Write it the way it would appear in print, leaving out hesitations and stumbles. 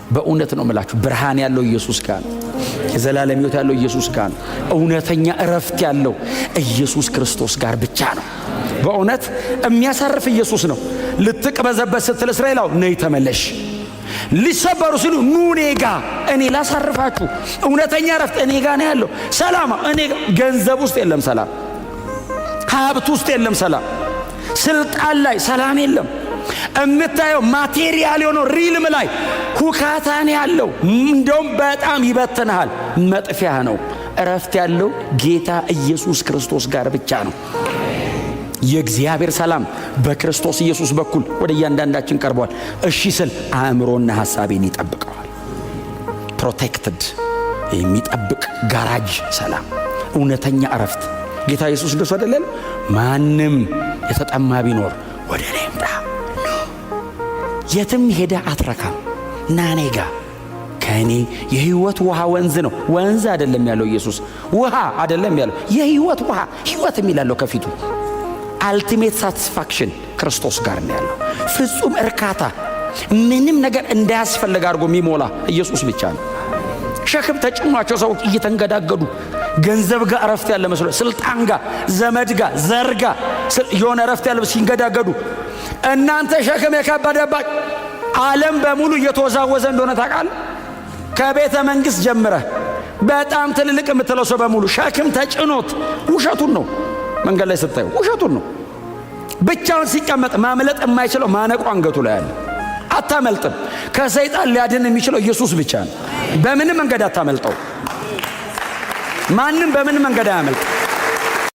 በእውነት ነው የምላችሁ ብርሃን ያለው ኢየሱስ ጋር ነው። የዘላለም ሕይወት ያለው ኢየሱስ ጋር ነው። እውነተኛ እረፍት ያለው ኢየሱስ ክርስቶስ ጋር ብቻ ነው። በእውነት የሚያሳርፍ ኢየሱስ ነው። ልትቅበዘበዝ ስትል እስራኤላው ነይ ተመለሽ፣ ሊሰበሩ ሲሉ ኑ እኔ ጋ እኔ ላሳርፋችሁ። እውነተኛ እረፍት እኔ ጋ ነው ያለው። ሰላም እኔ ጋ። ገንዘብ ውስጥ የለም ሰላም፣ ሀብት ውስጥ የለም ሰላም፣ ስልጣን ላይ ሰላም የለም። እምታየው ማቴሪያል የሆነው ሪልም ላይ ሁካታን ያለው እንደውም በጣም ይበትንሃል፣ መጥፊያ ነው። እረፍት ያለው ጌታ ኢየሱስ ክርስቶስ ጋር ብቻ ነው። የእግዚአብሔር ሰላም በክርስቶስ ኢየሱስ በኩል ወደ እያንዳንዳችን ቀርቧል። እሺ ስል አእምሮና ሐሳቤን ይጠብቀዋል። ፕሮቴክትድ የሚጠብቅ ጋራጅ ሰላም፣ እውነተኛ እረፍት ጌታ ኢየሱስ ደስ አይደለም። ማንም የተጠማ ቢኖር ወደ እኔ ይምጣ። የትም ሄደ አትረካም። ናኔ ጋ ከእኔ የህይወት ውሃ ወንዝ ነው። ወንዝ አይደለም ያለው ኢየሱስ፣ ውሃ አይደለም ያለው፣ የህይወት ውሃ ህይወት የሚላለው ከፊቱ አልቲሜት ሳቲስፋክሽን ክርስቶስ ጋር ነው ያለው። ፍጹም እርካታ፣ ምንም ነገር እንዳያስፈልግ አድርጎ የሚሞላ ኢየሱስ ብቻ ነው። ሸክም ተጭኗቸው ሰዎች እየተንገዳገዱ ገንዘብ ጋር እረፍት ያለ መስሎ፣ ስልጣን ጋር፣ ዘመድ ጋር፣ ዘር ጋር የሆነ እረፍት ያለ ሲንገዳገዱ፣ እናንተ ሸክም የከበደባችሁ ዓለም በሙሉ እየተወዛወዘ እንደሆነ ታውቃለህ። ከቤተ መንግሥት ጀምረህ በጣም ትልልቅ የምትለው ሰው በሙሉ ሸክም ተጭኖት ውሸቱን ነው። መንገድ ላይ ስታዩ ውሸቱን ነው። ብቻውን ሲቀመጥ ማምለጥ የማይችለው ማነቆ አንገቱ ላይ አለ። አታመልጥም። ከሰይጣን ሊያድን የሚችለው ኢየሱስ ብቻ ነው። በምንም መንገድ አታመልጠው። ማንም በምንም መንገድ አያመልጥ።